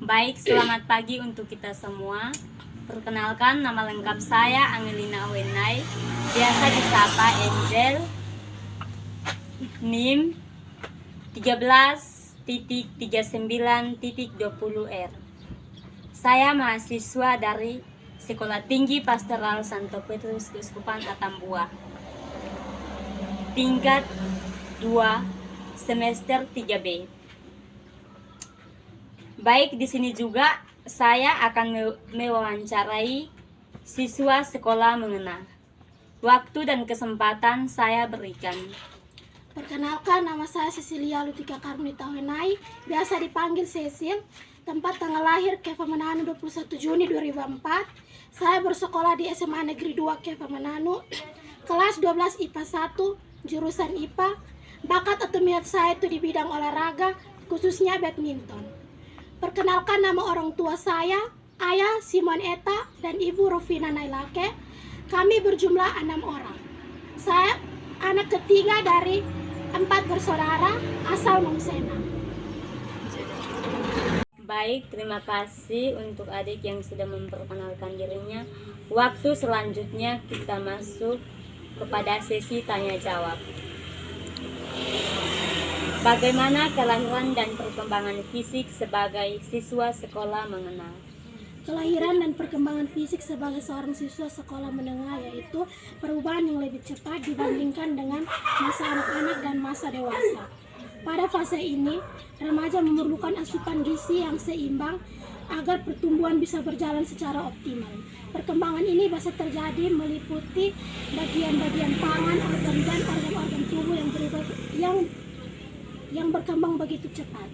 Baik, selamat pagi untuk kita semua. Perkenalkan, nama lengkap saya Angelina Wenai, biasa disapa Angel, NIM 13.39.20R. Saya mahasiswa dari Sekolah Tinggi Pastoral Santo Petrus Keuskupan Atambua, tingkat 2 semester 3B. Baik, di sini juga saya akan mewawancarai siswa sekolah menengah. Waktu dan kesempatan saya berikan. Perkenalkan, nama saya Cecilia Lutika Karmita Wenai, biasa dipanggil Cecil. Tempat tanggal lahir Keva Mananu 21 Juni 2004. Saya bersekolah di SMA Negeri 2 Keva Mananu, kelas 12 IPA 1, jurusan IPA. Bakat atau minat saya itu di bidang olahraga, khususnya badminton. Perkenalkan, nama orang tua saya, Ayah Simon Eta dan Ibu Rofina Nailake. Kami berjumlah 6 orang. Saya anak ketiga dari 4 bersaudara asal Mamsena. Baik, terima kasih untuk adik yang sudah memperkenalkan dirinya. Waktu selanjutnya kita masuk kepada sesi tanya jawab. Bagaimana kelahiran dan perkembangan fisik sebagai siswa sekolah menengah? Kelahiran dan perkembangan fisik sebagai seorang siswa sekolah menengah yaitu perubahan yang lebih cepat dibandingkan dengan masa anak-anak dan masa dewasa. Pada fase ini, remaja memerlukan asupan gizi yang seimbang agar pertumbuhan bisa berjalan secara optimal. Perkembangan ini bisa terjadi meliputi bagian-bagian tangan, organ dan organ-organ tubuh yang berkembang begitu cepat.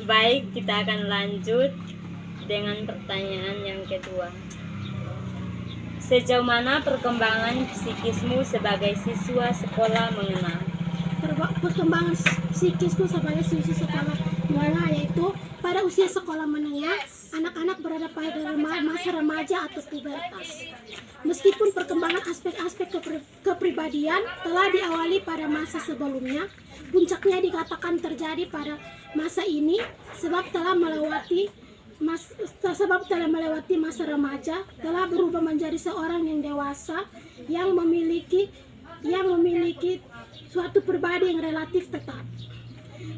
Baik, kita akan lanjut dengan pertanyaan yang kedua. Sejauh mana perkembangan psikismu sebagai siswa sekolah menengah? Perkembangan psikisku sebagai siswa sekolah menengah yaitu pada usia sekolah menengah, anak-anak berada pada masa remaja atau pubertas. Meskipun perkembangan aspek-aspek kepribadian telah diawali pada masa sebelumnya, puncaknya dikatakan terjadi pada masa ini sebab telah melewati masa remaja, telah berubah menjadi seorang yang dewasa yang memiliki suatu pribadi yang relatif tetap.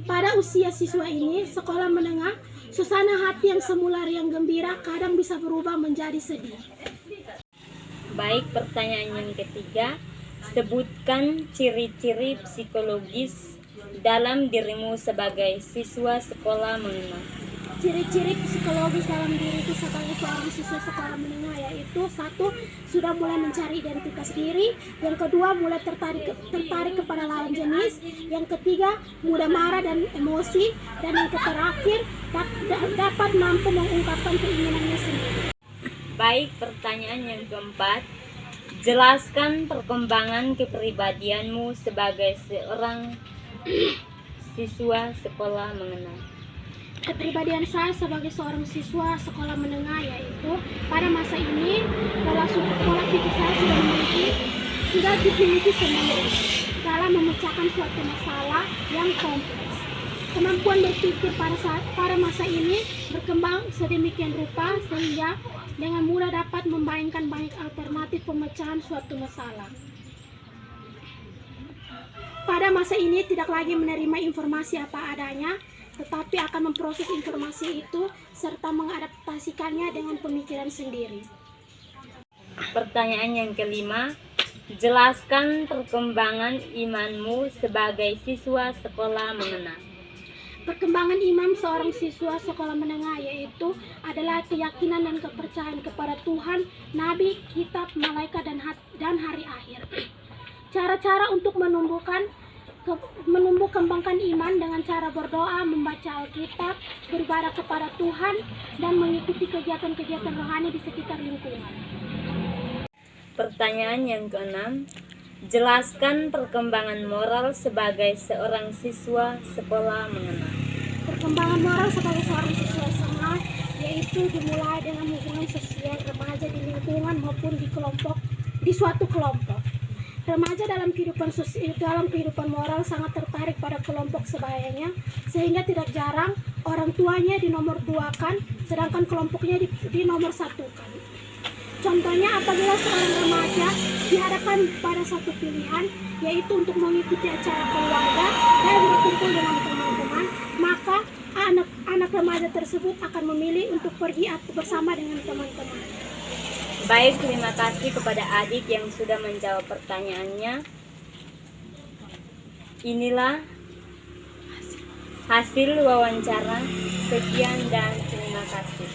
Pada usia siswa ini, sekolah menengah, suasana hati yang semula riang gembira kadang bisa berubah menjadi sedih. Baik, pertanyaan yang ketiga. Sebutkan ciri-ciri psikologis dalam dirimu sebagai siswa sekolah menengah. Ciri-ciri psikologis dalam diriku sebagai seorang siswa sekolah menengah yaitu 1. Sudah mulai mencari identitas diri. Yang kedua, mulai tertarik kepada lawan jenis. Yang ketiga, mudah marah dan emosi. Dan yang terakhir, dapat mampu mengungkapkan keinginannya sendiri. Baik, pertanyaan yang keempat. Jelaskan perkembangan kepribadianmu sebagai seorang siswa sekolah menengah. Kepribadian saya sebagai seorang siswa sekolah menengah yaitu pada masa ini pola pikir saya sudah dimiliki sendiri dalam memecahkan suatu masalah yang kompleks. Kemampuan berpikir pada masa ini berkembang sedemikian rupa sehingga dengan mudah dapat membayangkan banyak alternatif pemecahan suatu masalah. Pada masa ini tidak lagi menerima informasi apa adanya, tetapi akan memproses informasi itu serta mengadaptasikannya dengan pemikiran sendiri. Pertanyaan yang kelima. Jelaskan perkembangan imanmu sebagai siswa sekolah menengah. Perkembangan iman seorang siswa sekolah menengah yaitu adalah keyakinan dan kepercayaan kepada Tuhan, Nabi, Kitab, Malaikat, dan hari akhir. Cara-cara untuk menumbuh kembangkan iman dengan cara berdoa, membaca Alkitab, beribadah kepada Tuhan, dan mengikuti kegiatan-kegiatan rohani di sekitar lingkungan. Pertanyaan yang keenam. Jelaskan perkembangan moral sebagai seorang siswa sekolah menengah. Perkembangan moral sebagai seorang siswa sekolah yaitu dimulai dengan hubungan sosial remaja di lingkungan maupun di suatu kelompok. Remaja dalam kehidupan moral sangat tertarik pada kelompok sebayanya, sehingga tidak jarang orang tuanya di nomor 2-kan, sedangkan kelompoknya di nomor 1-kan. Contohnya apabila seorang remaja dihadapkan pada satu pilihan, yaitu untuk mengikuti acara keluarga dan berkumpul dengan teman-teman, maka anak remaja tersebut akan memilih untuk pergi bersama dengan teman-teman. Baik, terima kasih kepada adik yang sudah menjawab pertanyaannya. Inilah hasil wawancara. Sekian dan terima kasih.